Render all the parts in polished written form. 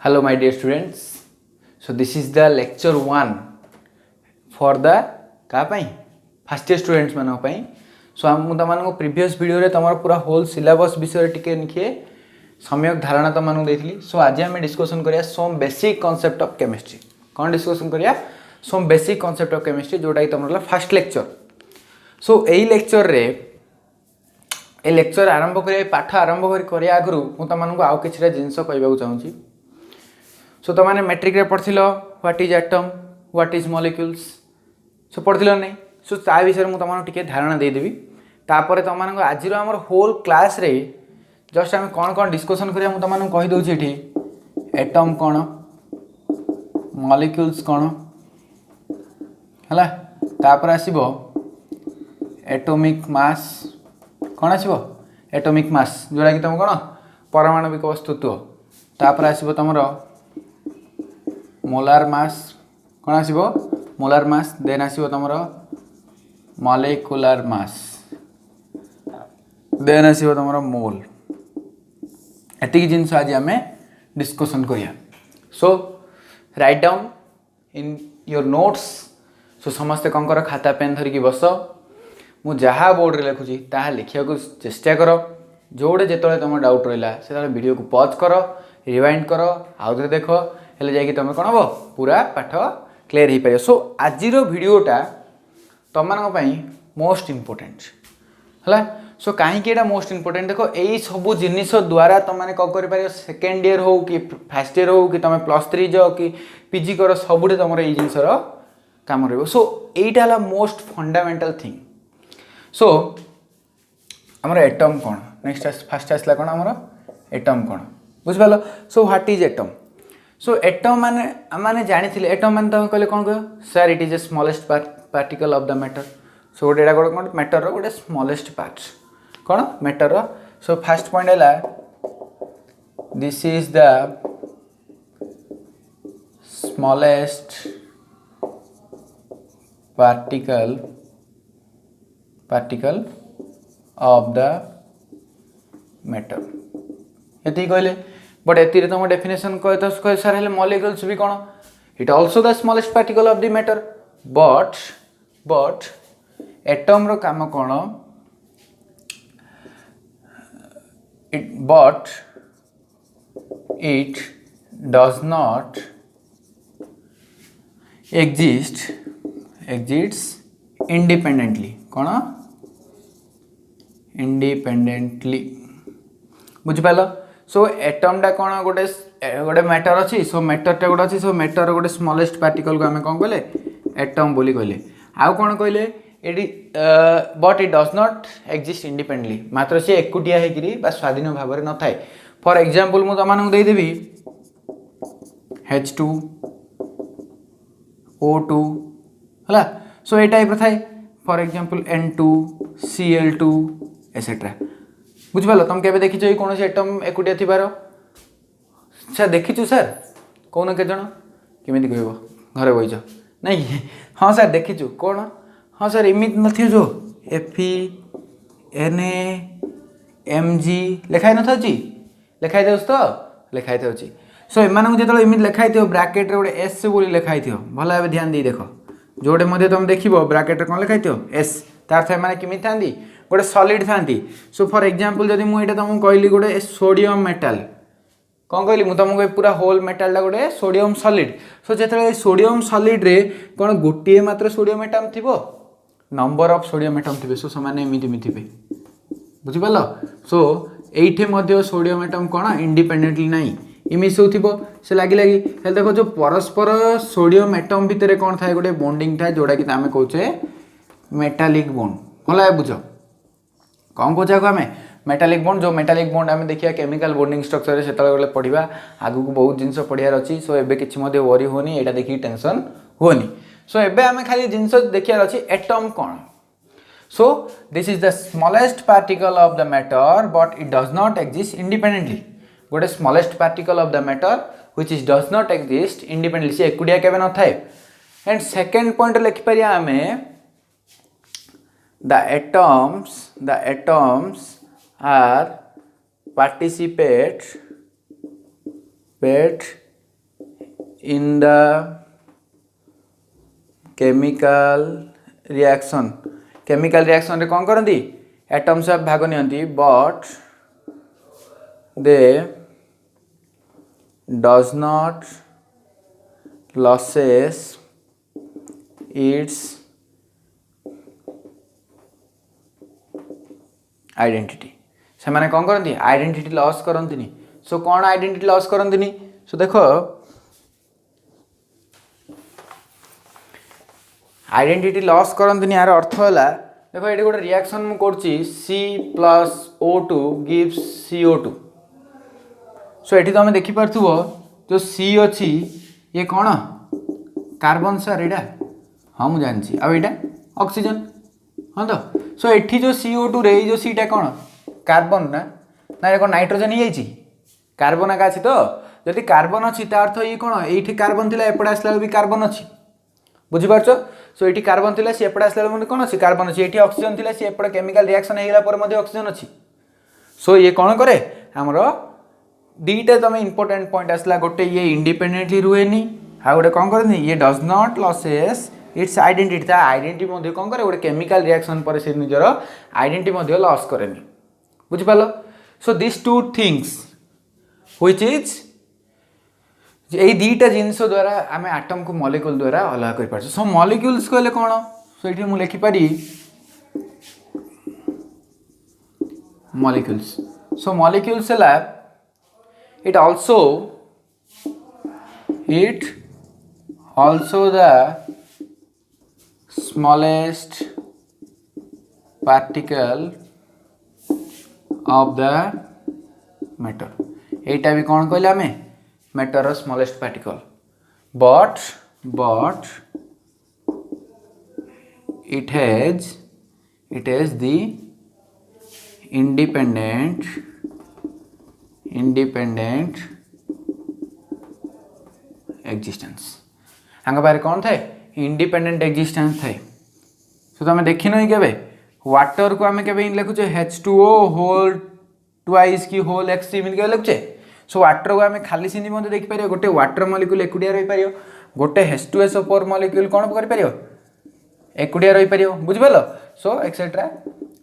Hello my dear students. So this is the lecture 1 for the का पाई first year students मानक पाई. सो हम तुमको previous video रे तुम पूरा होल सिलेबस विषय टिके निखे सम्यक धारणा तुमको देथिली. सो आज हम डिस्कशन करिया some basic concept of chemistry. कौन डिस्कशन करिया some basic concept of chemistry जोटा कि तुमरा फर्स्ट लेक्चर. सो एई लेक्चर रे ए लेक्चर आरंभ करिया पाठ आरंभ करिया आगरु मु तुमको आउ किछरा जिंस कहबाक चाहूची. सो तुमने मैट्रिक रे पढ़थिलो what is atom what is molecules. So पढ़थिलो नहीं. सो ता विषय मु तुमको टिके धारणा दे देबी. तापर तुमको आज हमर होल क्लास रे जस्ट हम कौन कौन डिस्कशन करिया मु तुमको कहि दउची एठी. एटम कौन मॉलिक्यूल्स कौन हला. तापर आसीबो एटॉमिक मास. कौन आसीबो एटॉमिक मास जोड़ा कि तुम कौन परमाणविक वस्तुत्व. तापर आसीबो तुमरो मोलार मास. कौन आसीबो मोलार मास. देन आसीबो तुमरो मॉलिक्यूलर मास. देन आसीबो तुमरो मोल. एतिक जिंस आज आमे डिस्कशन करिया. So write down in your notes. So समस्त कौन कर खाता पेन धरिकी बस. मु जहाँ बोर्ड रे लिखुची ताहा लिखिया को चेष्टा कर. जोड़े जिते तुम डाउट रहा से वीडियो को पॉज कर रिवाइंड कर आउ थे देख हेले जाकि तुम कौन हम पूरा पाठ क्लियर हो पार. सो आज वीडियोटा तुम मोस्ट इम्पोर्टेंट है. सो कहीं मोस्ट इम्पोर्टेंट देख यही सब जिनिस द्वारा तुमने कौन कर सेकेंड ईयर हो कि फास्ट ईयर हो कि तुम +3 जाओ कि पीजी कर सबुठे तुम ये जिनसर कम रही. सो यहीटा मोस्ट फंडामेंटल थिंग. सो आमर एटम कौन नेक्स्ट फास्ट आसला कौन आमर एटम कौन बुझिपाल. So what is atom. So atom माने जानी एटम माने तुम कहले कौन कह sir it is a smallest particle of the matter. So गोटे कौन मैटर गोटे स्मॉलेस्ट पार्ट कौन मैटर. सो फास्ट पॉइंट है this is the smallest particle of the matter. ये कहले बट एति तुम डेफिनेशन कह तो सर हेल्ले मॉलिक्यूल्स भी कौन it also the smallest particle of the matter. But atom रो काम कौन but it does not exist independently. कौन इंडिपेंडेंटली बुझिपाल. सो एटमटा कौन गोटे गोटे मैटर अच्छी. सो मैटरटा गोटे अच्छी. सो मैटर गोटे स्मॉलेस्ट पार्टिकल को आम कौन कहले एटम बोली कहले. आउ कौन कहले ये but it does not exist independently. मात्र सी एकुटिया होकि स्वाधीन भाव न थाए. फॉर एग्जांपल मु तुमको देदेवी H2O2 है. सो ये टाइप थाए. For example N2 Cl2 etcetera. बुझिपाल. तुम केबे देखिछ कौन एटम एकुटिया थिबार सर देखिछु सर कौन के जण केमिति कहबो घरे बइछ नहीं. हाँ सर देखिछु कौन. हाँ सर एमित नथि जो FeNaMg लिखाई न थाची लिखाई देउस तो लिखाई थाउची. सो एमानक जेतले एमित लिखाई थियो ब्रैकेट रे गोटे S बोली लिखाई थियो. भला भाबे ध्यान दे देखो जोडे मध्ये तुम देखिबो ब्रैकेट रे कोन लिखाई थियो S. तार थे माने केमिति थांदी गोटे सॉलिड थांती. सो फॉर एग्जांपल जदि मु एटा तुमको कहली गोटे सोडियम मेटल कौन कहली मु तुमको पूरा होल मेटलटा गोटे सोडियम सॉलिड. सो जेतले सोडियम सॉलिड रे कोन गोटे मात्र सोडियम एटम थिबो नंबर ऑफ सोडियम एटम थिबे. सो समान एमिति थिबे बुझिपाल. सो एइठे मध्ये सोडियम एटम कोन इंडिपेंडेंटली नाही इमिति सब थिबो से लागी हेले देखो जो परस्पर सोडियम एटम भितर कोन थाए गोटे बॉन्डिंग थाए जोडा कि आमे कहउचे मेटालिक बॉन्ड. भला बुझ कौन कौचा को आम मेटालिक बॉन्ड. जो मेटालिक बॉन्ड आम देखिए केमिकल बॉन्डिंग स्ट्रक्चर से गले पढ़ा आगू को बहुत जिनस पढ़ार अच्छी. सो एबे किछि मध्ये वरी होनी एटा देखि टेंशन होनी. सो एबे आम खाली जिनस देखियार अच्छी एटम कौन. So this is the smallest particle of the matter but it does not exist independently. गोटे smallest particle of the matter which is does not exist independently. से एकुडिया केबे न थाए. एंड सेकंड पॉइंट लिखि परिया आमे the atoms are participate in the chemical reaction रे कौन करती एटम्स भाग नियंती but they does not loses its identity से माने कौन करती आइडेंटिटी लॉस करती सो कौन आइडेंटिटी लॉस करती सो देख आइडेंटिटी लॉस करती यार अर्थ है देखो ये गोटे रिएक्शन मु करछि C+O2 गिव्स CO2 सो ये तुम देखी पार्थुव जो C अच्छी ये कौन कार्बन सर यहाँ हाँ मुझे जानची आ यहाँ ऑक्सीजन हाँ तो सो एठी जो CO2 रे जो सीटा कौन कार्बन ना ना ये कौन नाइट्रोजन ही जाइए कार्बन एका अच्छी तो जदि कार्बन अच्छी तार अर्थ ये कौन ये कार्बन थी एपटे आसला भी कार्बन अच्छी बुझीपार सो ये कार्बन थी सी एपटे आसला कौन अच्छी कार्बन अच्छी ये ऑक्सीजन थी सी एपटे केमिकल रिएक्शन होगा ऑक्सीजन अच्छी सो ये कौन करे आमर दीटा तुम इंपोर्टेंट पॉइंट आसला गोटे ये इंडिपेंडेंटली रुएनी आ गोटे कौन करनी ये does not loses its identity identity कौन करे गोटे केमिकल रिएक्शन पर से निजर आइडेंटिटी लॉस करेनि बुझिपाल so this two things which is यही दीटा जिनस द्वारा आम आटम को मॉलिक्यूल द्वारा अलग कर पार्छ सो मॉलिक्यूल्स कहले कौन सो ये मुझे लिखिपारी मॉलिक्यूल्स सो मॉलिक्यूल्स है it also the smallest particle of the matter एटा भी कौन कहले आमे matter smallest particle but it has the independent existence आंग पारे कौन थाए इंडिपेंडेंट एग्जिस्टेंस थाए सो तुम देख न के वाटर को आम के लिखुचे H2O होल ट्वाइस की होल एक्स एमती के लिखुचे सो वाटर को आम खाली सिंधी मत देखिपर गोटे वाटर मॉलिक्यूल एकुटिया रही पार गोटे H2SO4 मॉलिक्यूल कौन कर एकुटिया रही पार बुझिपाल सो एक्सेट्रा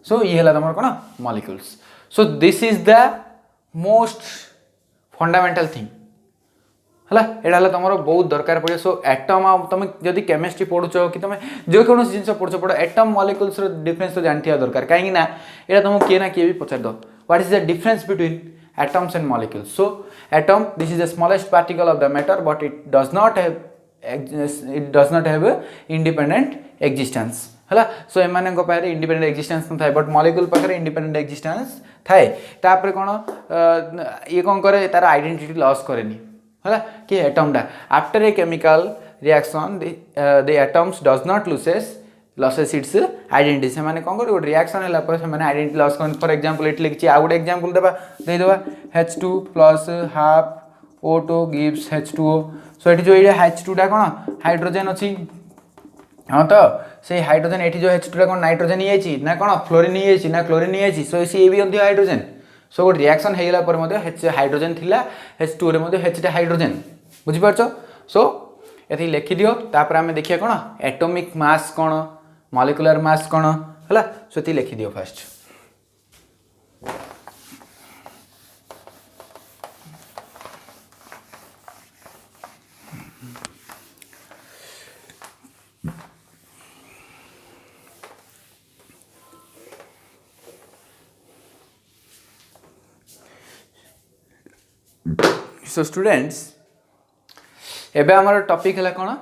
सो ये तुम कौन molecules so this is the most fundamental thing है यहाँ तुम बहुत दरकार पड़े सो एटम तुम जदि केमिस्ट्री पढ़ुच कि तुम जो कौन जिन पढ़ एटम मॉलिक्यूल्स डिफरेंस तो जानते दरकार कहीं यहाँ तुमको किए ना किए भी पचार दो what is the difference between atoms and molecules so atom this is the smallest particle of the matter but it does not have independent existence है सो एम इंडिपेंडेंट एग्जिस्टेंस न थाए बट मॉलिक्यूल पाखे इंडिपेंडेंट एग्जिस्टेंस थाए तापर कौन ये कौन करे तार आइडेंटिटी लॉस करेनि है कि एटमटा after a chemical reaction the atoms does not loses its identity से माने कौन कर रिएक्शन है से आइडेंटिटी लॉस कर फॉर एग्जांपल ये लिखी आ गोटे एग्जांपल देदेबा H2 plus half O2 gives H2O so ये जो ये H2 टा कौन हाइड्रोजन अच्छी हाँ तो से हाइड्रोजन ये जो H2 कौन नाइट्रोजन ही ना कौन फ्लोरीन ही ना क्लोरीन ही सो सी भी हाइड्रोजन सो गोटे रिएक्शन होगा हाइड्रोजन थिला H2 H हाइड्रोजन बुझीपार सो ये लिखिदि तापर आम देखिए कौन एटॉमिक मास कौन मॉलिक्यूलर मास कौन है सो ये लिखिदि फास्ट सो स्टूडेंट्स एबे हमारा टॉपिक है कौन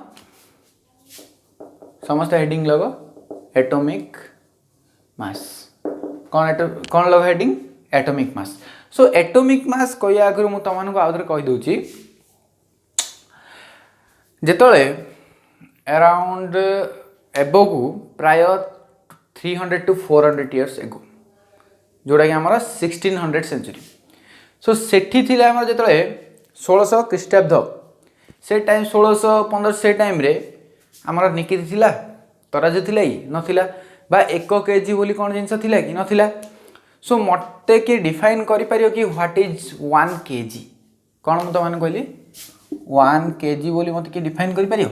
समस्त हेडिंग लगो एटॉमिक मास कौन लगो heading atomic mass so atomic mass कहया आगु मु तुमको आउ थे कहीदे जिते अराउंड एबो को प्राय 300 to 400 इयर्स एगो जोड़ा कि हमारा 1600 सेंचुरी सो सेठी थिला हमर जतले 1600 ख्रीष्टाब्द से टाइम 1615 से टाइम रे हमर निकिति थिला तराजू थिला ही नथिला बा 1 केजी बोली कोन जिंस थिला कि नथिला सो मते के डिफाइन करि पारियो कि व्हाट इज 1 केजी कोन म तो मान कहली 1 kg बोली मत कि डिफाइन कर पारियो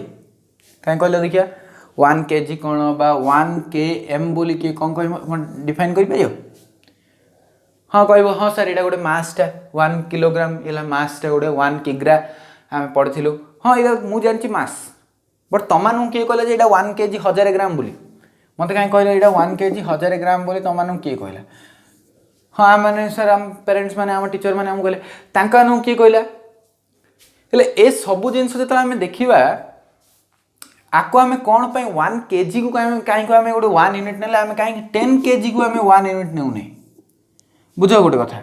कहीं कहले देखिया 1 kg कौन बा 1 km बोली कि कौन कह डिफाइन कर पारियो हाँ कहब हाँ सर यहाँ गोटे मासटा 1 किलोग्राम ये मासटा गोटे 1 किग्रा आम पढ़ी हाँ ये मुझे जानची मास बट तुम किए कहला 1 kg 1000 ग्राम बोली मत कहीं कहले यहाँ 1 kg 1000 ग्राम बोली तुम किए कहला हाँ मैंने सर आम पेरेन्ट्स मैंने आम टीचर मैंने आम कहले किए कहला ए सबू जिन जो आम देखा आपको आम कौन 1 kg को कहीं आम गोटे 1 यूनिट ना आम कहीं 10 kg को आम 1 यूनिट नौने बुझ गोटे कथा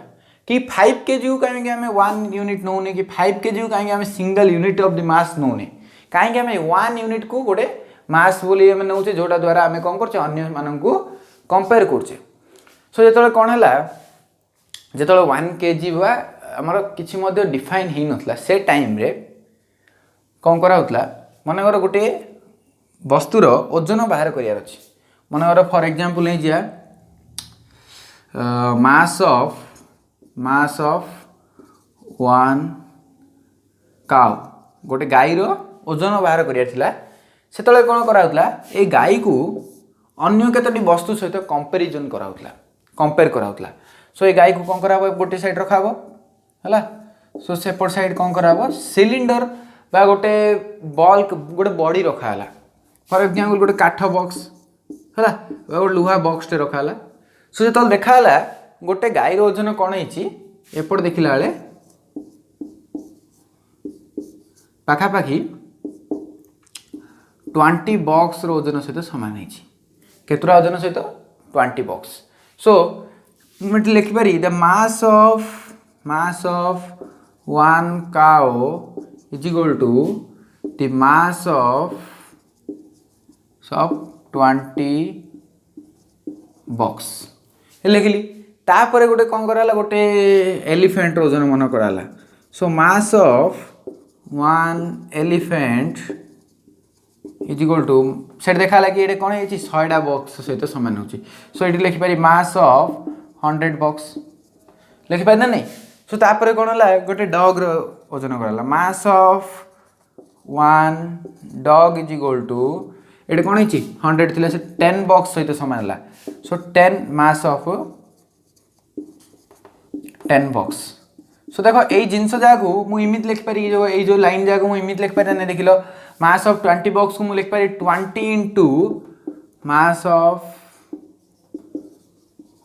कि 5 kg को कहीं आम 1 यूनिट नौने कि 5 kg को कहीं आम single unit of the mass नौने कहीं आम 1 यूनिट को गोटे मास बोली आम नौचे जोटा द्वारा आम कौन कर अन्य मानू कंपेयर करचे सो जो कौन है जो 1 kg बा आमर कि डिफाइन हो नाला से टाइम रे कौन कराला मनकर गोटे वस्तुर ओजन बाहर करार अच्छे मनकर फॉर एग्जांपल नहीं जा मास ऑफ 1 काउ गोटे गाईर ओजन बाहर करार से कौन कराला ये गाई को अन्य केतोटी वस्तु सहित कंपेरिजन कराला कंपेयर कराला सो ये गाई को कौन करा गोटे साइड रखा है सो सेपट साइड कौन करा सिलिंडर बा गोटे बल्क गोटे बॉडी रखा है फॉर एग्जांपल गोटे काठ बॉक्स है गोटे लुहा बॉक्स टे रखा है सो जो देखा गोटे गाईर ओजन कौन एपट देखला बेले पाखापाखि 20 बॉक्स ओजन सहित सामान केतुरा ओजन सहित 20 बॉक्स सो मैं लिखिपारी the mass of 1 cow is equal to the mass of 20 box लिखिली तापर गोटे कौन कराला गोटे एलिफेंट ओजन मन कराला so mass of 1 elephant is equal to सेट देखा कि ये कौन है 100टा बॉक्स सहित सामान होची सो ये लिखिपारी मास ऑफ 100 बॉक्स लिखिपारी ना नहीं सो तापर कौन है गोटे डॉग रो ओजन कराला mass of 1 dog is equal to ये कौन है 100 थिला से 10 बॉक्स सहित सामान है सो 10 मास ऑफ 10 बॉक्स सो देखो ये जिनस जगह मुझे इमित लिखिपारी जो लाइन जगह मुझे इमित लिखिपारी नहीं देख लो मास ऑफ 20 बॉक्स को मुझे लिखिपारी 20 इंटू मास ऑफ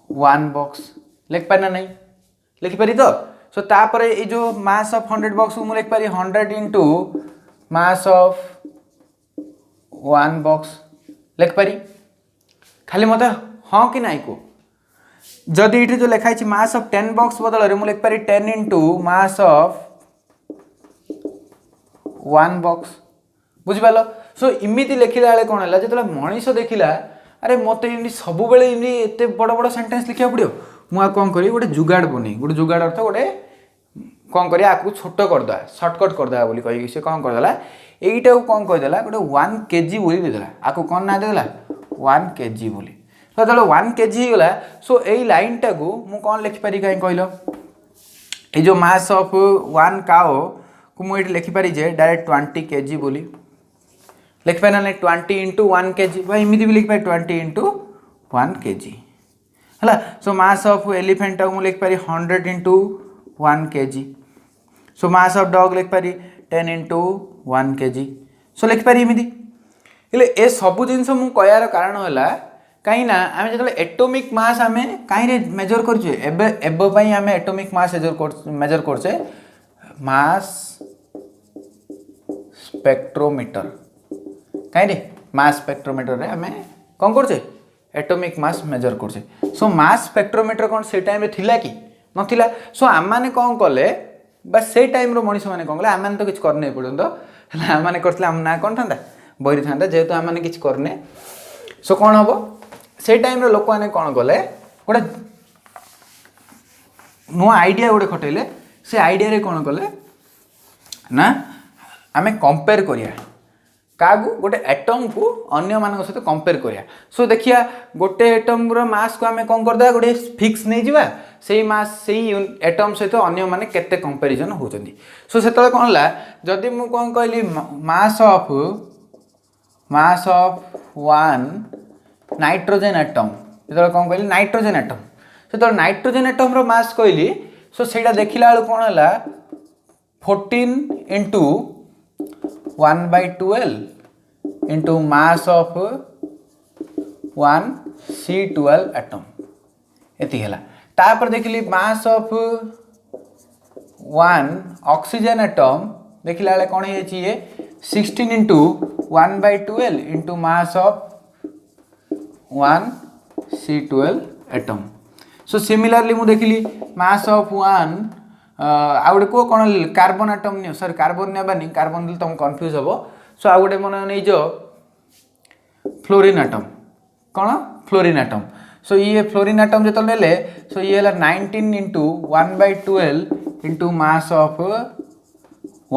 1 बॉक्स लिखिपारी ना नहीं लिखिपारी तो सो तापर ये जो मास ऑफ 100 बॉक्स को मुझे लिखिपारी 100 इंटू मास ऑफ 1 बॉक्स लिखिपारी खाली मत हाँ कि नाई को जदि ये जो लिखाई मास ऑफ 10 बॉक्स बदल मुझे लिखिपारी 10 इंटू मास ऑफ 1 बॉक्स बुझिपाल सो इमिति लिखला बेले कौन है जो मनीष देखला अरे मत सब बेले एत बड़ बड़ सेंटेंस लिखा पड़ो मुझे कौन करी गोटे जुगाड़ बनी गोटे जुगाड़ अर्थ गोटे कौन कर आपको छोट करदे सर्टकट करदे बोली कही से कौन करदेला यहीटा को कौन कहीदेला गोटे 1 kg बोली देदेला आपको कौन ना देदेला 1 kg बोली तो जो 1 kg होगा सो यही लाइन टा को मु कौन लिखिपारी कहीं कहल ये जो मास ऑफ 1 cow को मुझे लिखिपारी जे डायरेक्ट 20 kg बोली लिखिपारी ना 20 इंटू 1 kg इमिति भी लिखिपारी 20 इंटू 1 kg है सो मास ऑफ एलिफेंट टाक मुझे लिखिपारी 100 into 1 kg so mass of dog लिखिपारी 10 इंटू 1 kg सो लिखिपारी इमिति ए सबू जिनस मु कहर कारण है कहीं ना आम जो एटॉमिक मास आम कहीं मेजर करछे एबे आम एटॉमिक मास मेजर करछे मास स्पेक्ट्रोमीटर कहीं मास स्पेक्ट्रोमीटर रे आम कौन करछे एटॉमिक मास मेजर करछे सो मास स्पेक्ट्रोमीटर कौन से टाइम रे थिला कि नथिला सो आम माने कौन कले बस से टाइम रो मनीष माने कौन कले आम माने तो किछ करने पड़ो आम माने करथले आम ना कौन था बही था जेहेतु आम मैंने किसी करने सो कौन हम से टाइम लोक मैंने कौन कले गोटे नुआ आइडिया गोटे खटेले से आइडिया कौन कले ना आम कंपेयर करिया क्या गोटे एटम को अन्य मान सहित कंपेयर करिया सो देखिया गोटे एटम रो मास को आम कौन करदे गोटे फिक्स नहीं जावा सेही मास सेही एटम सहित अन्य माने केते कंपैरिजन होचंदी सो सेतले कोन ला जदी मु कोन कहली mass of one nitrogen atom जेतले कोन कहली नाइट्रोजन एटम सेतले नाइट्रोजन एटम रो मास कहली सो सेटा देखिला बेल कोन हला 14 into 1/12 into mass of 1 C12 atom एति हला तापर देखली मास ऑफ 1 ऑक्सीजन एटम देखिला बेले कोन हे छी ये 16 into 1/12 into mass of 1 C12 atom so similarly मु देखली मास ऑफ 1 आ गोटे को कौन कार्बन एटम नि सॉरी कार्बन नेबानी कार्बन दिल तुम कंफ्यूज हबो सो आ गोटे मन नै जो फ्लोरीन एटम कौन फ्लोरीन एटम सो ये फ्लोरीन एटम जतल नेले सो ये हला 19 into 1/12 into mass of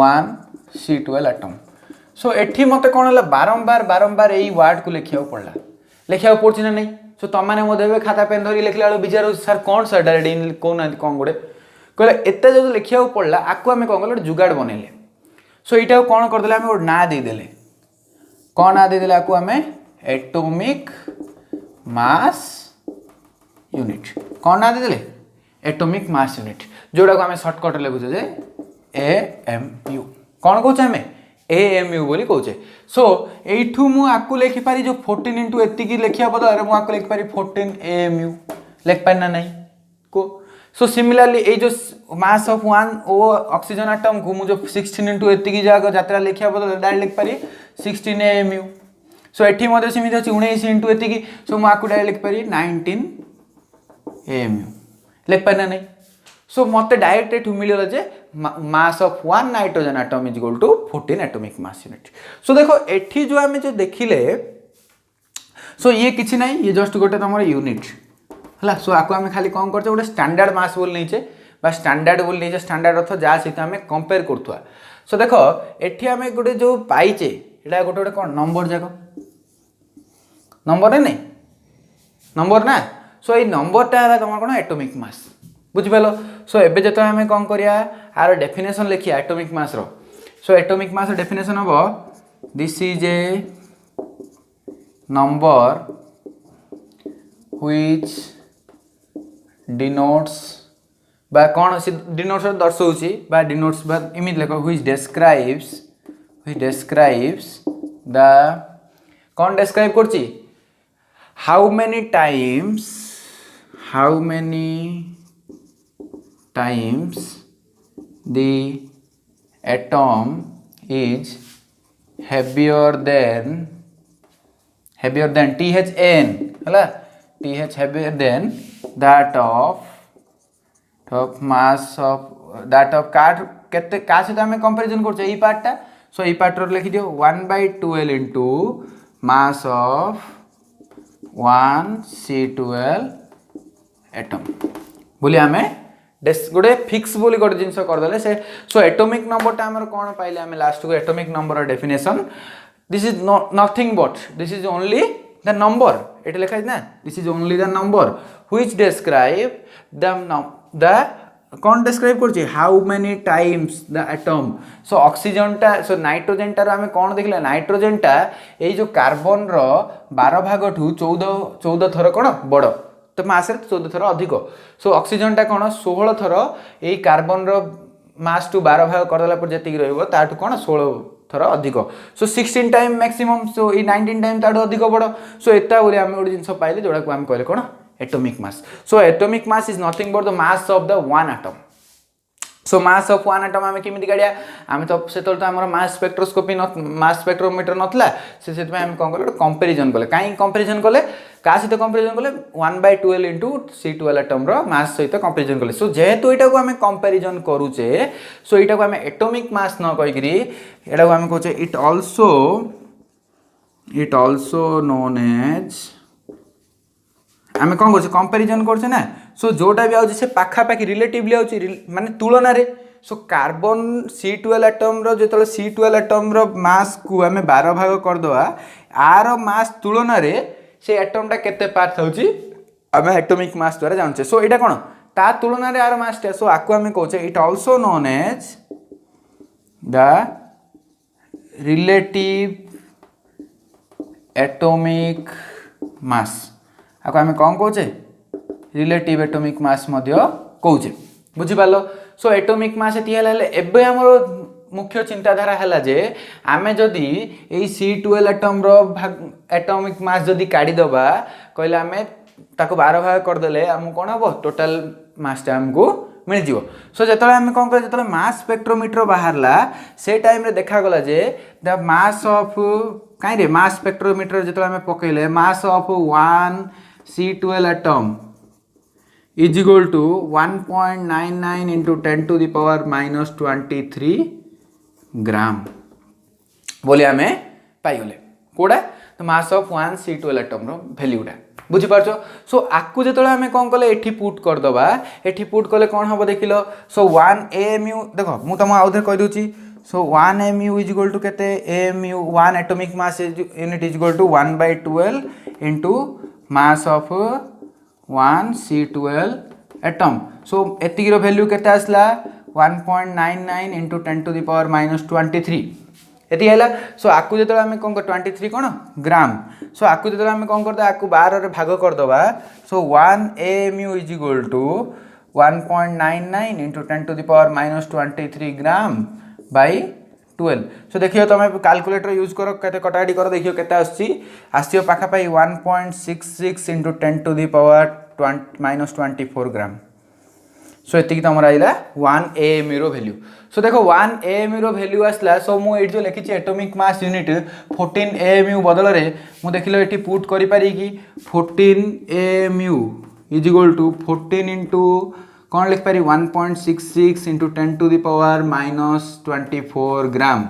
1 C12 atom सो एठी मते कौन हला बारंबार एई वर्ड को लिखिया पड़ला पड़छि ना नै सो तुम माने मो देबे खाता पेन धरी लिखला वाला विचार सर कौन सर डायरेक्ट कोन कोन गोटे कहले एते जो लिखिया पड़ला आकु आमे कोन गले जुगाड़ बनेले सो एटा कोन कर देले आमे ओ ना दे देले कोन ना दे देले आकु आमे एटॉमिक मास यूनिट कोन ना दे देले एटॉमिक मास यूनिट जोडा को आमे शॉर्टकट लिखुछे जे एएमयू कोन कहउछ आमे एएमयू बोली कहउछे सो एठू मु आकु लिखि पारी जो 14 into एति की लिखिया बदल अरे मु आकु लिखि पारी 14 एएमयू लिख पारी ना नहीं को सो सिमिलरली ए जो mass of 1 O oxygen atom को मु जो 16 into एति की जागा यात्रा लिखिया बदल डायरेक्ट लिख पारी 16 एएमयू सो एठी मध्ये सिमिति अछि 19 into एति की सो मु आकु डायरेक्ट लिख पारी 19 एएमयू लिख पारी ना नहीं सो मते डायरेक्ट एठू मिलल जे mass of 1 nitrogen atom is equal to 14 atomic mass unit so देखो एठी जो आमे जो देखिले सो ये किछि नाही ये जस्ट गोटे तमर यूनिट हला सो आको आमे खाली कोन करछे गोटे स्टैंडर्ड मास बोल नैछे बा स्टैंडर्ड बोल नैछे स्टैंडर्ड अर्थ जा सहित आमे कंपेयर करथुआ सो देखो एठी आमे गोटे जो पाइचे एटा गोटे गोटे कोन नंबर जाको नंबर नै नंबर ना सो ए नंबर ता तमर कोन एटॉमिक मास बुझ पालो सो एबे जतो आमे कोन करिया आर डेफिनेशन लिखिया एटॉमिक मास रो सो एटॉमिक मास डेफिनेशन हबो this is a number which denotes बा कौन डिनोट्स दर्शाउछि बा डिनोट्स बा इमिज लेखो व्हिच describes द कौन describe करछि how many times the atom is heavier than THN हला TH heavier than that of mass of that of car केते का से हमें कंपैरिजन करछे ई पार्टटा सो ई पार्ट रो लिखि दियो 1/12 into mass of 1 C12 atom बोली हमें गोटे फिक्स बोली गोटे जिनस करदे से सो एटॉमिक नंबर टा हमर कोन पाइले हमें लास्ट को atomic number definition this is nothing but this is only the number eight लिखा है ना this is only the number which describe the कौन डिस्क्राइब करछि how many times the atom so oxygen टा सो नाइट्रोजन टा हमें कौन देखले नाइट्रोजन टा ए जो कार्बन रो 12 भाग ठू 14 थर कोन बड़ तो मास रे 14 थर अधिक सो ऑक्सीजन टा कोन 16 थर ए कार्बन रो मास टू 12 भाग कर देला पर जति रहइबो ताटू कोन 16 थर अधिक सो 16 टाइम मैक्सिमम सो ए 19 टाइम ताटू अधिक बड़ सो एता बोले हम ओडी जिंस पाइले जोडा को हम कहले कोन atomic mass so atomic mass is nothing but the mass of the one atom so mass of one atom आमे केमिति गाडिया आमे तो सेतल तो हमर मास स्पेक्ट्रोस्कोपी नत मास स्पेक्ट्रोमीटर नतला से सेत में हम कोन करले कंपैरिजन करले काई कंपैरिजन करले का सहित कंपैरिजन करले 1/12 into C12 एटम रो मास सहित कंपैरिजन करले सो जेहेतु एटा को हमें कंपैरिजन करूचे सो एटा को हमें एटॉमिक मास न कहि करी एटा को हमें कहचे इट आल्सो नोन एज आमे कौन कर कंपैरिजन करछे ना सो जोटा भी आउछि से पाखा पाखी रिलेटिवली आउछि माने तुलना रे सो कार्बन C12 एटम रो जेतले C12 एटम रो मास को हमें 12 भाग कर दवा आर मास तुलना रे से एटम टा केते पार्ट होछि हमें एटॉमिक मास द्वारा जानछे सो एटा कोन ता तुलना रे आर मास टे सो आकु आमे कहूचे it also known as the relative atomic mass आकु आमे कौन कहूचे रिलेटिव एटॉमिक मास मध्य कहूचे बुझी पालो सो एटॉमिक मास एति हले एबे हमरो मुख्य चिंताधारा है जे आमे जदि एई C12 एटम रो एटॉमिक मास जदि काढी दबा कहले आमे ताको 12 भाग कर देले हम कोन हबो टोटल मास टा हमको मिल जिवो सो जेतले आमे कोन कर जेतले मास स्पेक्ट्रोमीटर बाहरला से टाइम रे देखा गला जे द मास ऑफ काई रे मास स्पेक्ट्रोमीटर जेतले आमे पकेले mass of 1 C12 atom is equal to 1.99 into 10 to the power minus 23 ग्राम बोले आमे पाइगले कोडा तो मास ऑफ 1 C12 एटम रो वैल्यूटा बुझी पारछो सो आकु जेतले आमे कोन कले एठी पुट कर दबा एठी पुट कले कोन हबो देखिलो सो 1 AMU देखो मु तम आउधर कहि दोची so 1 AMU is equal to केते AMU 1 atomic mass unit is equal to 1/12 into mass of 1 C12 atom so एतिकी रो वैल्यू केते आसला 1.99 into 10 to the power minus 23 एति हैला सो आकु जेतले हमें कोन 23 कोन ग्राम सो आकु जेतले हमें कोन करदा आकु 12 रे भाग कर दबा सो 1 AMU is equal to 1.99 into 10 to the power minus 23 gram by 12 सो देखियो तमे कैलकुलेटर यूज करो केते कटाडी करो देखियो केते आसीयो पाखा पाई 1.66 into 10 to the power minus 24 gram सो एति तमरा आइला 1 AMU रो वैल्यू सो देखो 1 AMU रो वैल्यू आसला सो मु एट जो लिखि एटॉमिक मास यूनिट 14 AMU बदल रे मु देखिलो एटी पुट करि पारी कि 14 AMU is equal to 14 into कोन लिख पारी 1.66 into 10 to the power minus 24 gram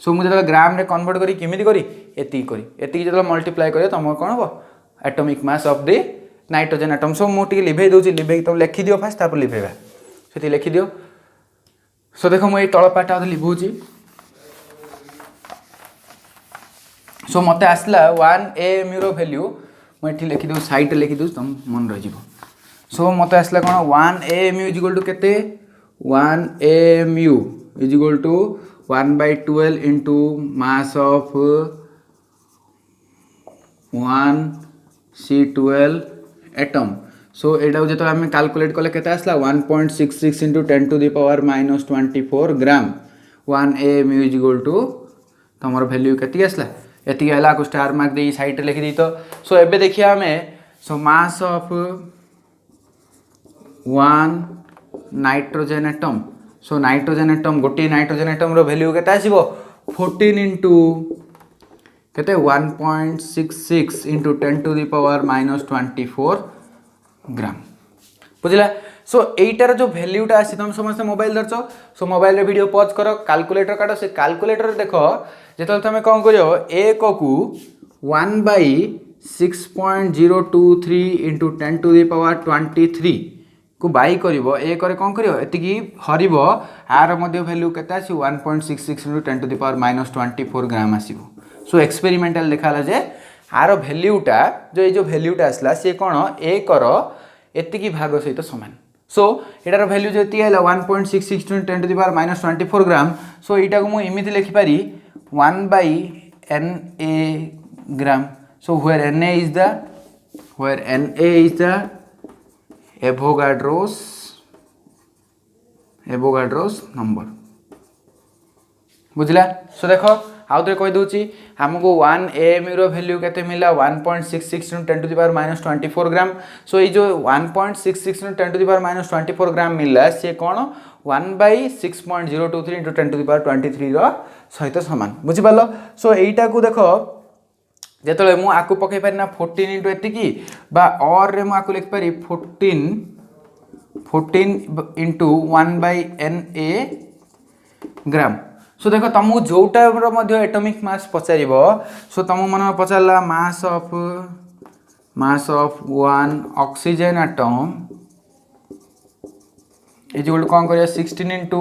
so मु जब ग्राम रे कन्वर्ट करी किमिति करी एति जब मल्टीप्लाई करियो तम कोन हो atomic mass of the nitrogen atom सो मु टी लिभे दोची लिभे तो लिखि दियो फास्ट तापर लिभेबा सेति लिखि दियो सो देखो मु ए तळ पाटा लिभुची सो मते आसला 1 AMU रो वैल्यू मु एठी लिखि दउ साइड लिखि दउ तम मन रह जिवो सो मते आसला कोन 1 AMU इज इक्वल टू केते 1 AMU is equal to 1/12 into mass of 1 C12 atom so एटा जेतो हम कैलकुलेट कले केते आसला 1.66 into 10 to the power minus 24 gram 1 AMU is equal to तमर वैल्यू केती आसला एती हला को स्टार मार्क दे साइड रे लिखि दी तो सो एबे देखिया हमें so mass of 1 nitrogen atom so nitrogen atom गोटी नाइट्रोजन एटम रो वैल्यू केते आसीबो 14 into केते 1.66 into 10 to the power minus 24 ग्राम बुझला सो एटार जो वैल्यूटा आसी तुम समस्त मोबाइल दरचो सो मोबाइल रे वीडियो पॉज करो कैलकुलेटर काटो से कैलकुलेटर देखो जेतल तुम कौन करियो 1 को 1/6.023 into 10 to the power 23 को बाई करिवो ए करे कौन करियो एतिकी हरिबो आर मध्ये वैल्यू केता आसी 1.66 into 10 to the power minus 24 gram आसीबो सो एक्सपेरिमेंटल देखाला जे आर वैल्यूटा जो ये जो वैल्यूटा आसला से कौन ए कर एतिकी भाग सहित समान सो एटार वैल्यू जो एति आइला 1.66 into 10 to the power minus 24 gram सो एटा को मु इमिति लिखि पारी 1/Na gram so where Na is the Avogadro's number बुझला सो देखो आउ थे कहि दोची हमको 1 AMU रो वैल्यू केते मिला 1.66 into 10 to the power minus 24 gram सो ये जो 1.66 into 10 to the power minus 24 ग्राम मिला से कोन 1/6.023 into 10 to the power 23 रो सहित समान बुझि पालो सो एटा को देखो जेतले मु आकु पकै पारि ना 14 into एतिकी बा और रे मु आकु लिख पारि 14 into 1/Na ग्राम सो देखो तुमको जोटा मध्य एटॉमिक मास पचारिबो सो तुम मन पचारला mass of 1 oxygen atom is equal to कौन करिया 16 into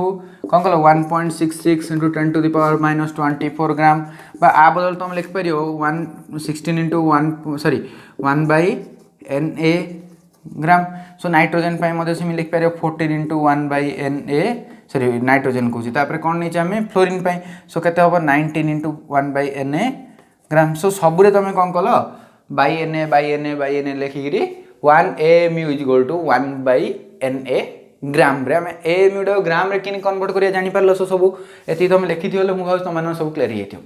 कौन कलो 1.66 into 10 to the power minus 24 ग्राम बा आ बदल तुम लिख परियो 1 16 into 1 1/Na gram. So nitrogen same लिखिपर 14 इंटू 1/Na सॉरी नाइट्रोजन कहूँ कौन नहीं आम फ्लोरीन सो के 19 इंटू 1/Na ग्राम। सो सबूरे तुम कौन कल by Na लिखिकी 1 AMU equal to 1/Na gram रे आम AMU टा ग्राम रे कि कन्वर्ट करिया जानि पारलो। सो सब एति तुम लिखि थियो मु भाव तुम सब क्लियर हो।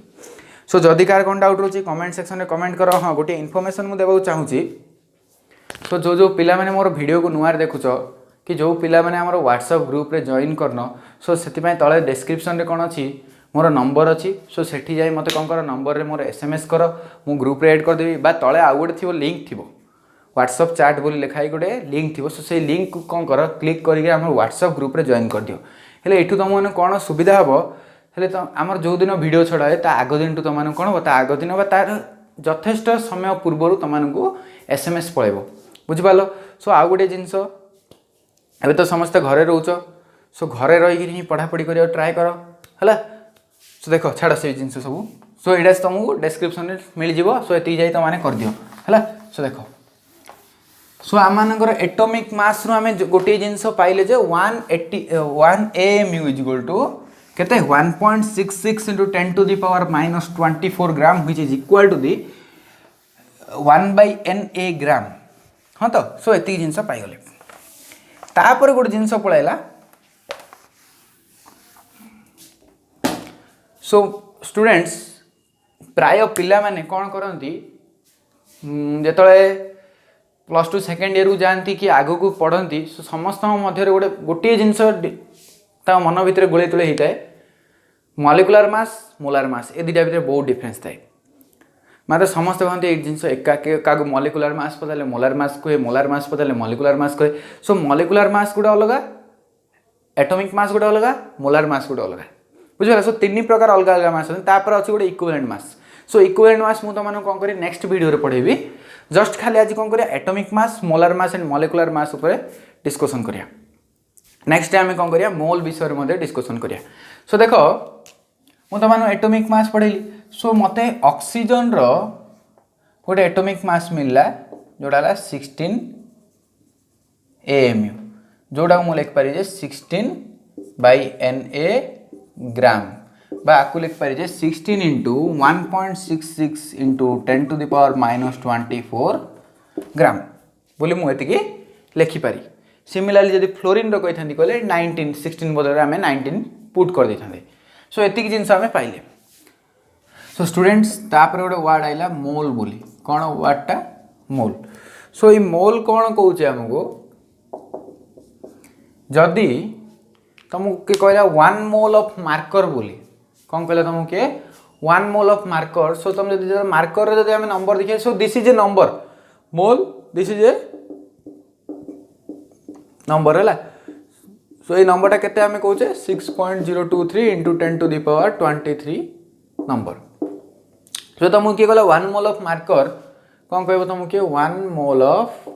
सो जदि कार कौन डाउट रोची कमेंट सेक्शन में कमेंट कर। हाँ गोटे इनफॉरमेशन मुझे देवाक चाहूँगी। सो जो पिला माने मोर वीडियो को नुआर देखुच कि जो पिला माने हमर व्हाट्सएप ग्रुप रे जॉइन करन सो सेति तले डिस्क्रिप्शन रे कौन अच्छी मोर नंबर अच्छी। सो सेठी जाई मते कौन कर नंबर रे मोर SMS कर मु ग्रुप रे ऐड कर देबी बा तले आउ गोटे थिबो लिंक थिबो व्हाट्सएप चैट बोली लिखाई गोटे लिंक थिबो। सो से लिंक को कौन कर क्लिक करके हमर व्हाट्सएप ग्रुप रे जॉइन कर दियो। हेले एठू तुम माने कौन सुविधा हबो हेले तो आमर जो दिन वीडियो छड़ाए ता आग दिन तुम माने कौन हो ता आग दिन तार यथेष्ट समय पूर्व तुमको SMS पड़ेब बुझिपाल। सो आउ गोटे जिनस एबे तो समस्ते घरे रोच सो घरे रही पढ़ापढ़ी कर ट्राए कर है। सो देख छाड़ से जिनस सब सो ये तुमको डिस्क्रिप्शन में मिल जाव। सो ये जाए तुम कर दियो है। सो देख सो आम एटॉमिक मास रु आम गोटे जिनस पाइले जे 1 AMU इक्वल टू केते 1.66 into 10 to the power -24 gram which is equal to the 1/Na gram. हाँ तो सो ये जिनस पाइगले तापर गोटे जिनस पड़ाइला। सो स्टूडेंट्स प्राय पिला माने कौन करती जिते +2 सेकेंड ईयर को जाती कि आग को पढ़ती सो समस्त मध्य गोटे जिनस मन भितर गोले तोले होता है मॉलिक्यूलर मास मोलार मास ए दुटा भितर बहुत डिफरेंस थाए। मतलब समस्त कहते ये जिनस क्या मॉलिक्यूलर मास पचारे मोलार मास कहे मोलार मास पचारे मॉलिक्यूलर मास कहे। सो मॉलिक्यूलर मास गोटे अलग एटॉमिक मास गोटे अलग मोलार मास गोटे अलग बुझे। सो 3 प्रकार अलग अलग मास अच्छे गोटे इक्विवेलेंट मास। सो इक्विवेलेंट मास मुझे तुमको कौन करी नेक्स्ट वीडियो रे पढ़ेबी जस्ट खाली आज कौन करिया atomic mass molar mass and molecular mass ऊपर डिस्कशन करिया। नेक्स्ट टाइम कौन करिया मोल विषय में डिस्कशन करिया। सो देख मुझे तुम एटॉमिक मास पढ़ेली। सो मते ऑक्सीजन रो गोटे एटॉमिक मास मिलला जोड़ा 16 AMU जोड़ा मुझे लिख पारि 16/Na ग्राम बा आपको लिख पारि 16 into 1.66 into 10 to the power -24 gram बोली मुझे लिखिपारी। सिमिलारली जब फ्लोरीन रो कही कहले 19 16 बदल आम 19 पुट कर दे। सो ये जिनस आम पाइले। सो स्टूडेंट्स तापर गोटे वार्ड आइला मोल बोली कौन वार्डटा मोल। सो ये मोल कौन कौचे आमको जदि तुमको किए कहला 1 मोल ऑफ मार्कर बोली कौन कहला तुमको किए 1 मोल ऑफ मार्कर। सो तुम जो मार्कर जब आम नंबर देखिए so this is a number mole this is a number है। सो ये नंबरटा केते आम कहे 6.023 into 10 to the power 23 number. So तुमको किए कहला 1 मोल ऑफ मार्कर कौन कह तुमको किए 1 मोल ऑफ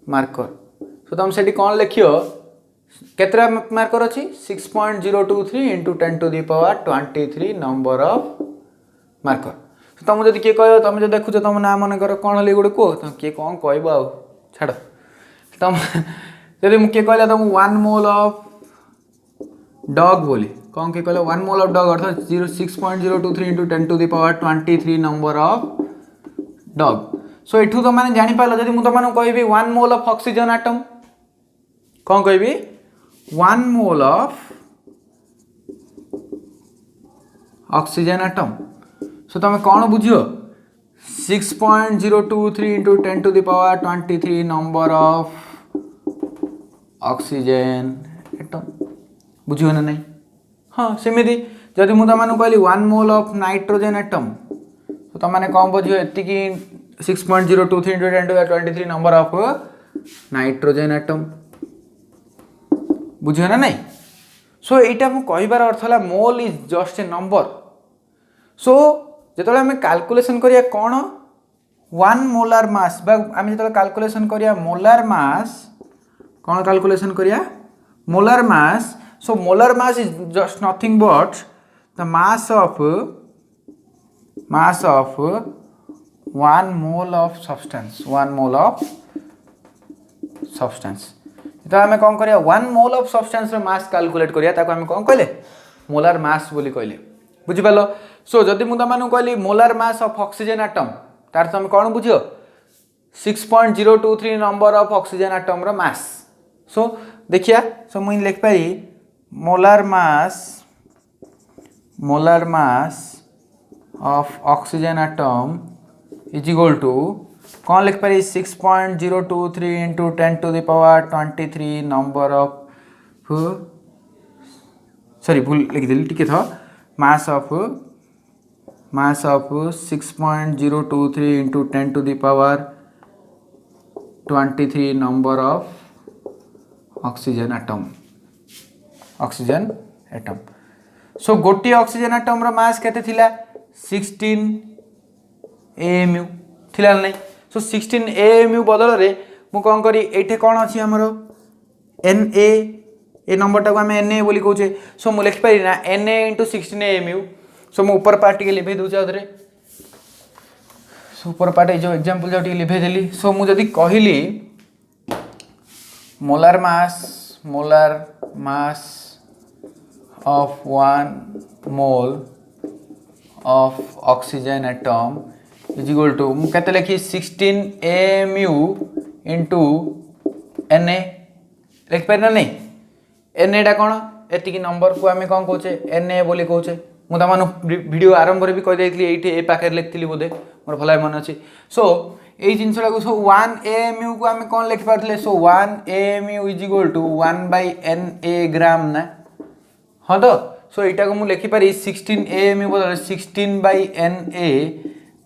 मार्कर। सो तुम से कौन लिखियो केतरा मार्कर अच्छी 6.023 into 10 to the power 23 number of marker. So तुम जब किए कह तुम जो देखुच तुम ना मन कर कौन हल गोटे कह किए कौन कह आउ छाड़ तुम जब मुझे कहला तुम 1 मोल ऑफ डॉग बोली कौन किए कहला 1 मोल ऑफ डॉग अर्थात 6.023 into 10 to the power 23 number of dog. So एठू तो मैंने जानीपार जब मुझे तुमको कहि 1 मोल ऑफ ऑक्सीजन आटम कौन कहि 1 mole of oxygen atom. So तुम कौन बुझियो 6.023 into 10 to the power 23 number of oxygen atom बुझियो ना नहीं। हाँ सेमती जदि मुझे तुमको कहली 1 मोल ऑफ नाइट्रोजन एटम तो तुम मैंने कौन बुझियो एतिकी 6.023 into 10 to the power 23 number of nitrogen atom बुझियो ना नहीं। सो यहाँ मुझे कहबार अर्थ है mole is just a number. So जो आम कैलकुलेशन करिया कौन 1 मोलार मास आम जो कैलकुलेशन करिया मोलार मास कौन कैलकुलेशन करिया molar mass. So molar mass is just nothing but the mass of 1 mole of substance 1 mole of substance तो आम कौन करिया 1 मोल ऑफ सब्सटेंस रो मास कैलकुलेट करिया ताको आम कौन कहले मोलार मास बोली कहले बुझि पालो सो जदि मु तमानु कहली molar mass of oxygen atom तार तुम कौन बुझियो 6.023 नंबर ऑफ ऑक्सीजन एटम रो मास सो देखिया सो मुझे लिख पारी molar mass of oxygen atom is equal to कौन लिख पारी 6.023 into 10 to the power 23 number of sorry भूल लिख दिली टिके था mass of 6.023 into 10 to the power 23 number of oxygen atom so गोटे ऑक्सीजन एटम रो मास केते थिला 16 AMU थिला नहीं सो 16 AMU बदल रे मु कोन करी एठे कोन अछि हमरो Na ए नंबर टाको आम Na बोली कहूचे सो मु लिख पारि ना Na इंटू 16 AMU सो मु ऊपर पार्ट के लिभे दूचे आधरे सो ऊपर पार्ट जो एग्जांपल जो टी लिभे देली सो मु जदी कहिली molar mass of 1 mole of oxygen atom is equal to मु केते लिखी 16 AMU into Na लिख पार ना नहीं Na डा कौन एतिकी नंबर को आम कौन कहे Na बोली कहे मु तमानु वीडियो आरंभ रे भी कह देइतली एठी ए पाखे लिखिली बोधे मोर भला मन अछि सो एई जिनसटा को सो 1 AMU को आम कौन लिख पारथले सो 1 AMU is equal to 1 by Na ग्राम ना हाँ तो सो यहाँ को मुझे लिखिपारी 16 AMU बदल 16 by Na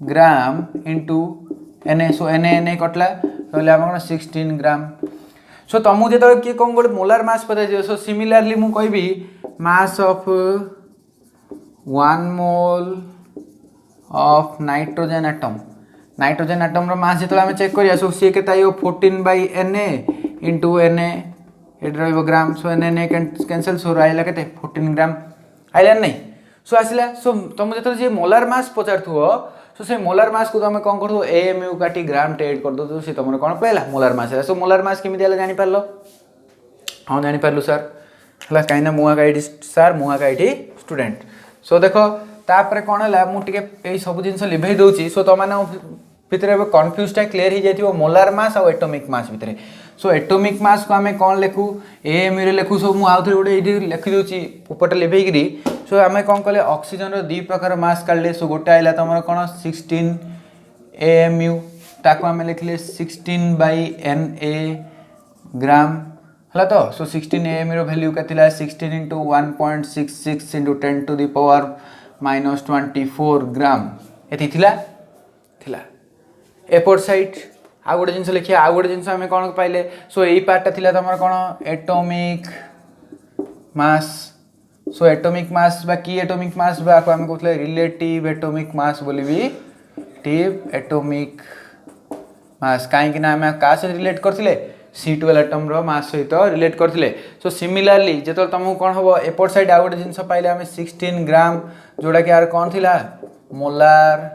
gram into Na so Na कटला रहा आम 16 ग्राम सो तुमको जो किए कौन गोटे मोलार मास पता सो सिमिलारली मु कहबी mass of 1 mole of nitrogen atom रो मास जो आम चेक करिया सो सी के 14 by Na इंटू Na एट रही ग्राम सो Na कैंसल सो रहा के 14 ग्राम आइला नहीं सो आसला सो तुम जो मोलार मास पचार सो से मोलार मास को तुम कौन कर AMU काटी ग्राम टेड कर दो सी तुम कौन पाइला मोलार मास सो मोलार मास केमी जानी पार हाँ जानी पार्लु सर है कहीं मुआकाई सार मुआकाई स्टूडेंट सो देख तापर कौन है मुझे सब जिन लिभे दूसरी सो तुम भितर कन्फ्यूजटा क्लीयर हो जाए मोलार मास और एटॉमिक मास भितर सो एटॉमिक मास को आम कौन लिखू AMU रे लिखू सो मुझे गोटे ये लिखिदे उपरटा लिभेकरी सो आम कौन कले ऑक्सीजन रो दी प्रकार मास काढ़ले सो गोटे आइला तुम कौन 16 AMU ताको आम लिखले 16 by Na ग्राम है तो सो 16 AMU रो वैल्यू का 16 into 1.66 into 10 to the power -24 gram ये थिला एपोर्ट साइड आ गोटे जिन लिखिए आ गोटे जिन आम कौन पाइले सो यही पार्टा थिला तुम कौन एटॉमिक मास सो एटॉमिक मास बा की एटॉमिक मास बा को आम कहते रिलेटिव एटॉमिक मास बोली भी टिव एटॉमिक मास कहीं आम क्या सहित रिलेट करते C12 एटम रो मास सहित रिलेट करते सो सिमिलारली जो तुमको कौन हम एपोर्ट साइड आ गोटे जिन पाइले आम 16 ग्राम जोड़ा कि यार कौन थिला मोलार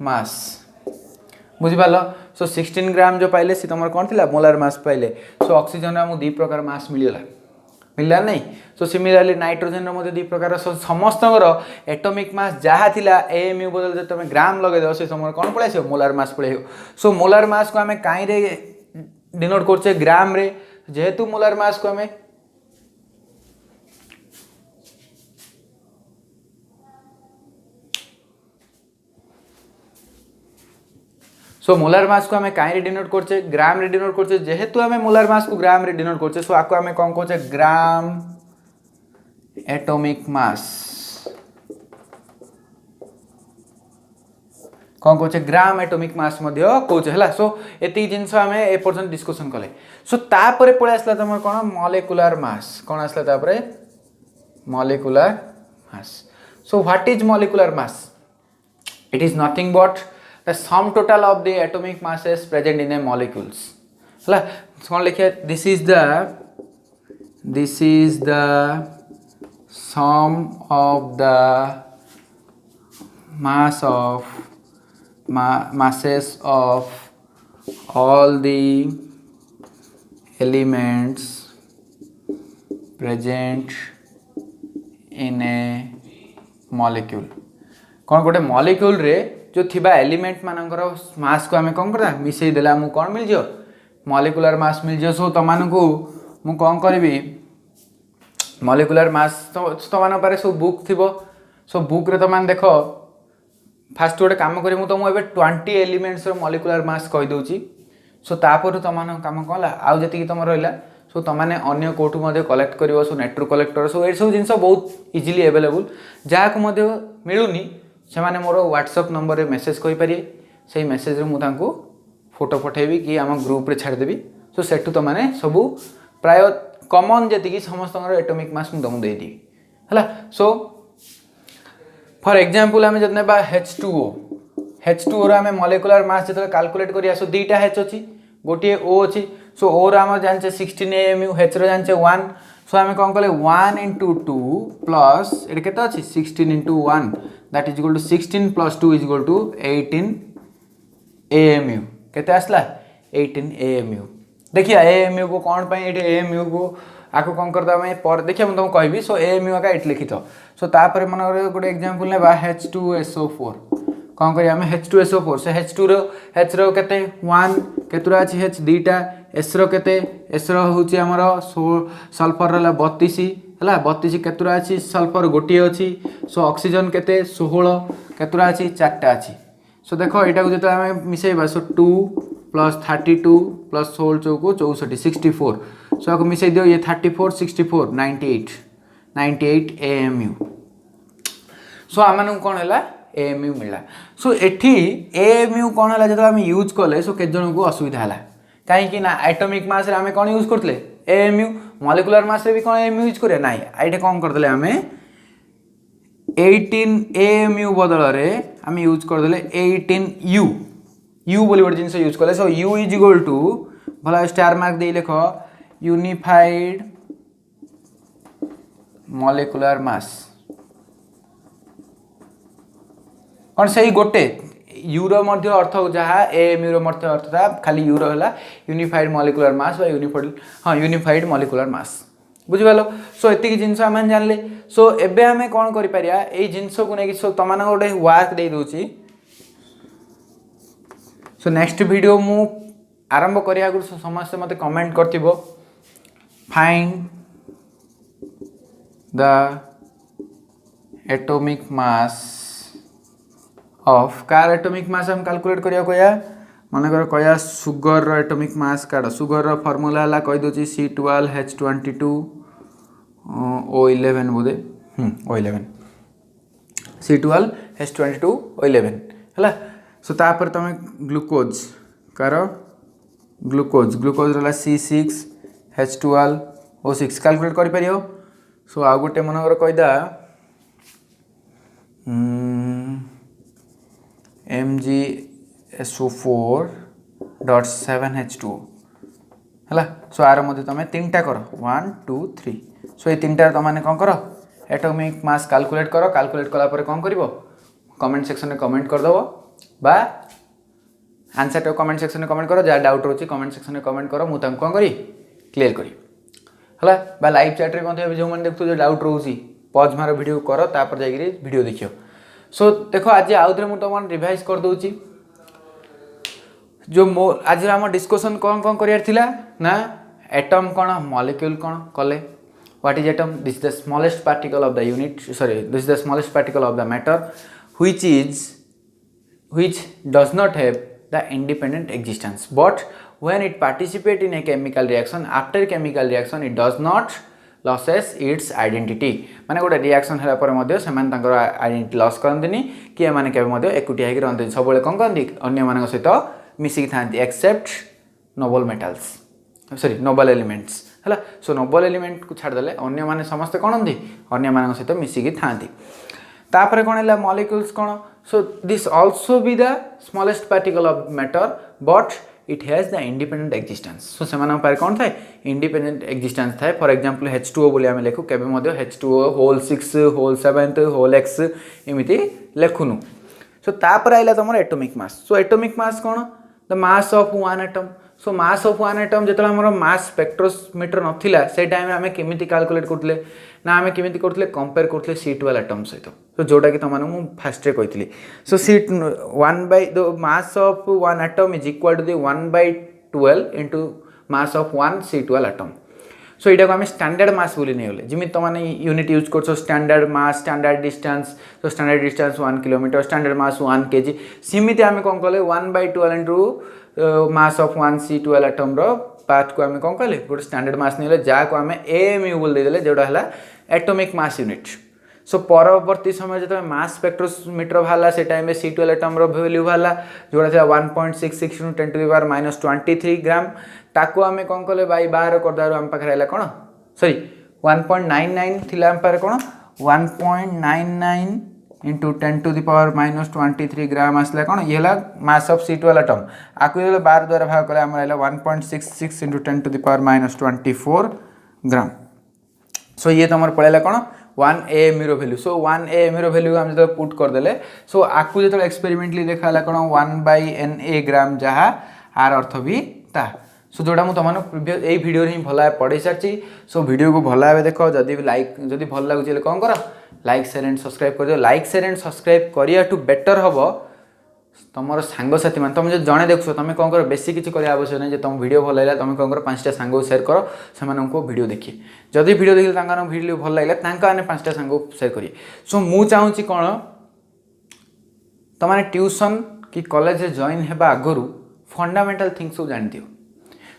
मास बुझिपाल सो 16 ग्राम जो पाइले सी तुम कौन थिला मोलार मास पाइले सो ऑक्सीजन आमको दी प्रकार मास मिलला नहीं सो सिमिलारली नाइट्रोजन रो दी प्रकार समस्त एटॉमिक मास जहाँ थिला AMU बदल जो तुम ग्राम लगे दो से समय कौन पड़े मोलार मास पड़े सो मोलार मास को आम कहीं डिनोट करछे ग्राम रे जेहेतु मोलार मास को आम सो मोलार मास को आम कहीं डिनोट करछे ग्राम रे डिनोट करछे जेहेतु आम मोलार मास को ग्राम रे डिनोट करछे सो आको आम कौन कहछे ग्राम एटॉमिक मास कौन कहछे ग्राम एटॉमिक मास मध्य कहछे हला सो एती जिंस आम ए पर्यंत डिस्कशन कले सो तापरे पळे आसला तमर कोन मॉलिक्यूलर मास कोन आसला तापरे molecular mass so what is molecular mass it is nothing but the sum total of the atomic masses present in a molecules हला कौन लिखे this is the sum of the masses of all the elements present in A molecule कौन गोटे molecule रे जो थिबा element मानकर मास को आम कौन करता मिसई देला आमको कौन मिल जाओ मॉलिक्यूलर मास मिल जाओ। सो तुम मु कौन करी मॉलिक्यूलर मास तुम पारे सब बुक थी सो बुक रे तुम देख फास्ट गोटे कम करी तुमको एवं 20 एलिमेंट्स मॉलिक्यूलर मास कहीदे। सो तापर तुम कम कला आउ जी तुम रहा सो तुमने अन्य कौटू कलेक्ट कर सो नेटरू कलेक्टर सो ये सब जिन बहुत इजिली एवेलेबल जहाँ को मिलूनी से मैंने मोर व्हाट्सएप नंबर रे मेसेज करें से मेसेज रे मुझे फोटो पठेबी कि आम ग्रुप रे छाड़देवी। सो सेठू तुमने सब प्राय कमन जी समस्त एटॉमिक मास मुझे तुमको देदेवी है। सो फॉर एग्जांपल आम जब ना H2O आम मॉलिक्यूलर मास जो कैलकुलेट करिया सो दुईटा H अच्छी गोटे O अच्छी सो O आम जाने 16 AMU H जाने 1 सो आम कौन कले 1 × 2 प्लस ये केते अच्छी 16 × 1 that is equal to 16 + 2 is equal to 18 AMU केते आसला 18 AMU। देखिए AMU को कौन पाई ये AMU को आको कौन करदा मैं पर देखिए मैं तुमको कहबी सो AMU का एट लिखित सो तापर मन गोटे एग्जांपल नेबा H2SO4 कौन करिया हमें H2SO4 से H2 रो H रो केते 1 केतुरा अछि H दुईटा S रो केते S रो होची हमर सल्फर रहला 32 हला 32 केतुरा अछि सल्फर गोटी अछि सो ऑक्सीजन केते 16 केतुरा अछि चारटा अछि। सो देखो एटा को जतो हमें मिसेबा सो 2 + 32 + 16 चौको 64 64 सो आको मिसई दियो ये 34 64 98 AMU। सो आमन कौन है AMU मिला। सो एठी AMU कौन है जो आम यूज कले सो के जन को असुविधा है कहीं ना एटॉमिक मास रे आम कौन यूज करते AMU मॉलिक्यूलर मास रे भी कौन AMU यूज करे ना ये कौन करते आम 18 AMU बदल रे आम यूज करदे 18U U बोली गोटे जिन यूज कले सो U इज इक्वल टू भला स्टार मार्क दे लिख यूनिफाइड मॉलिक्यूलर मास कौन से गोटे यूरो मध्य अर्थ जहाँ AMU रो मध्य अर्थ था खाली यूरो है यूनिफाइड मॉलिक्यूलर मास बा यूनिफाइड मॉलिक्यूलर मास बुझिपाल। सो एतिक जिनस आम जानले सो एबे आमे कौन करि परिया एई जिनस को नेकी सो तमान गोटे वर्क दे दोची सो नेक्स्ट वीडियो मु आरंभ करिया गुरु समस्त मते कमेंट करथिबो find the atomic mass of कार एटॉमिक मास हम कैलकुलेट करिया कोया मन कर कोया सुगर रो एटॉमिक मास काड सुगर रो फार्मूला हला कहि दोची C12H22 O11 बोदे O11 C12H22 O11 हला। सो तापर तमे ग्लूकोज कार ग्लूकोज रहला C6H12 O6 कैलकुलेट करि परियो। सो आ गोटे मन कर कहिदा MgSO4.7H2 है। सो आर मध्य तुम तीनटा कर 1 2 3 सो ये तीनटा तुमने कौन कर एटॉमिक मास कैलकुलेट कर कैलकुलेट कलापर कौन कर कमेंट सेक्शन में कमेंट करदेव बा आंसर कमेंट सेक्शन में कमेंट कर जहाँ डाउट रोचे कमेंट सेक्शन में कमेंट कर मुझे कौन करी क्लीयर करी है बा लाइव चैट रे जो मैंने देखु जो डाउट रोची पज मार वीडियो कर तापर जाकि वीडियो देखियो। सो देखो आज आउ थे मुझे तुम रिवाइज कर दूची जो मो आज आम डिस्कशन कौन कौन करियार ना एटम कौन मॉलिक्यूल कौन कले what is atom this the smallest particle of the unit sorry this the smallest particle of the matter which does not have the independent existence but when it participate in a chemical reaction after chemical reaction it does not losses its identity माने गोटे reaction होला पर मध्ये समान तांकर identity loss करंतनी कि माने केबे मध्ये एकुटिया हेक रहंतनी सबले कोन करंती अन्य मानक सहित मिसिक थांती except noble metals sorry noble elements हला। सो नोबल एलिमेंट को छाड़ देले अन्य माने समस्त कोन हंती अन्य मानक सहित मिसिक थांती तापर कोन हला मॉलिक्यूल्स कोन so this also be the smallest particle of matter but it has the independent existence. So सेमान पारे कोन थाए इंडिपेंडेंट एक्जिस्टेंस थाए फॉर एग्जांपल H2O बोली आमे लेखु केबे मध्ये H2O whole 6 whole 7 whole x एमिति लेखुनु। सो तापर आइला तमर atomic mass so atomic mass cone the mass of one atom so mass of one atom जो आम मास स्पेक्ट्रोमीटर नथिला से टाइम आम केमी कैलकुलेट करते ना आम केमी करते कंपेयर करते C12 एटम सहित तो जोटा कि तुमको फास्ट कही so the mass of one atom is equal to the 1/12 into mass of one C12 atom so यहाँ को आम स्टैंडर्ड मास बोली नहीं गले जमी तुम यूनिट यूज कर स्टैंडर्ड मास स्टैंडर्ड डिस्टेंस तो स्टैंडर्ड डिस्टेंस 1 किलोमीटर स्टैंडर्ड मास 1 kg सेमती आम कौन कले 1/12 into mass of 1 C12 atom part को आम कौन कले गोटे स्टैंडर्ड मास नहीं जहाँ को आम AMU बोल देदेले जोटा है एटॉमिक मास यूनिट सो परवर्ती समय जो मास स्पेक्ट्रोमीटर बाहर से टाइम C12 एटम वैल्यू बाहर जोड़ा था 1.66 × 10⁻⁻23 ग्राम ताको आम कौन कले बाई बाहर करदार आम पाखे है कौन सॉरी 1.99 थिला आम पाखे कौन 1.99 इंटू 10⁻⁻23 ग्राम आसला कौन ये मास ऑफ C12 एटम आपको जो 12 द्वारा भाग कले आम 1.66 इंटू 10⁻⁻24 ग्राम सो ये तुम पड़ेगा कौन 1 AMU value so 1 AMU value आम जो पुट करदे सो आपको जो एक्सपेरिमेंटली देखा कौन 1/NA ग्राम जहाँ आर अर्थ भी ता सो जोटा मुझे तुम प्रीवियस यही वीडियो ही भल पढ़ी सारी सो वीडियो को भल भाव देख जदि लाइक जदि भल लगुच कौन कर लाइक शेयर एंड सब्सक्राइब कर दियो लाइक शेयर एंड सब्सक्राइब करिया टू बेटर हम तुम सांगसाथी मान तुम जो जड़े देखुच तुम कौन कर बेसी किसी कर आवश्यक नहीं तुम वीडियो भल लगे तुम कौन कर 5टा सांग शेयर कर से वीडियो देखिए जदि वीडियो देखिए वीडियो भल लगे 5टा सांग शेयर करिए सो मु चाहूँगी कौन तुम ट्यूशन कि कॉलेज जॉइन होगा आगु फंडामेंटल थिंग्स सब जान दियो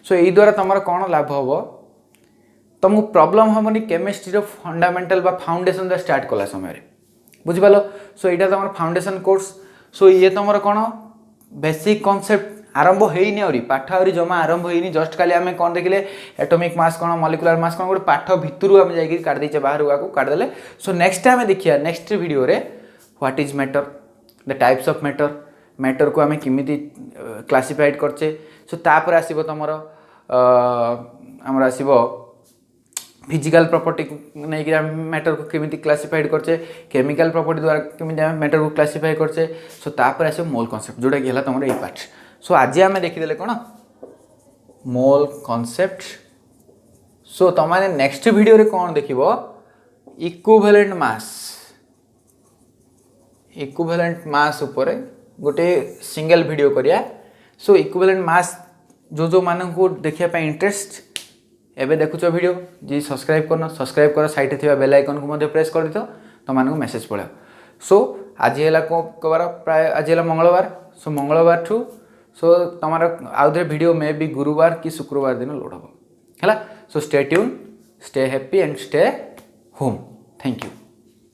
सो यही द्वारा तुम कौन लाभ हम तुमको प्रॉब्लम हमनी केमिस्ट्री फंडामेंटल बा फाउंडेशन स्टार्ट कला समय बुझिपाल सो यहाँ तुम फाउंडेशन कोर्स सो ये तुम कौन बेसिक कॉन्सेप्ट आरंभ होनी आरी पाठ आहरी जमा आरंभ होनी जस्ट खाली आम कौन देखिले एटॉमिक मास कौन मॉलिक्यूलर मास कौन गोटे पाठ भितर आम जाकि काटिदेचे बाहर को काटिदेले सो नेक्स्ट टाइम देखिए नेक्स्ट वीडियो रे what is matter the types of matter को आम किमिति क्लासिफाइड करचे सो तापर आसीबो तुमर आमर आसीबो फिजिकल प्रॉपर्टी नहीं कि मैटर को केमिति क्लासिफाइड करचे केमिकल प्रॉपर्टी द्वारा केमिति मैटर को क्लासिफाई करचे सो तापर आसीबो मोल कांसेप्ट जोटा कि हला तुमर ए पार्ट सो आज आम देखीदेले कौन मोल कांसेप्ट सो तुमने नेक्स्ट वीडियो रे कौन देखिबो इक्विवेलेंट मास उपरे गोटे सिंगल वीडियो करिया सो इक्विवेलेंट मास जो मानन को देखिया पे इंटरेस्ट एबे देखुच वीडियो जी सब्सक्राइब कर साइड थी बेल आइकन को प्रेस कर दियो तुमको मेसेज पड़ा सो आज है कबार प्राय आज है मंगलवार सो मंगलवार ठू सो तुम आउ वीडियो मे बी गुरुवार कि शुक्रवार दिन लोड हम है so stay tune stay happy and stay home thank you.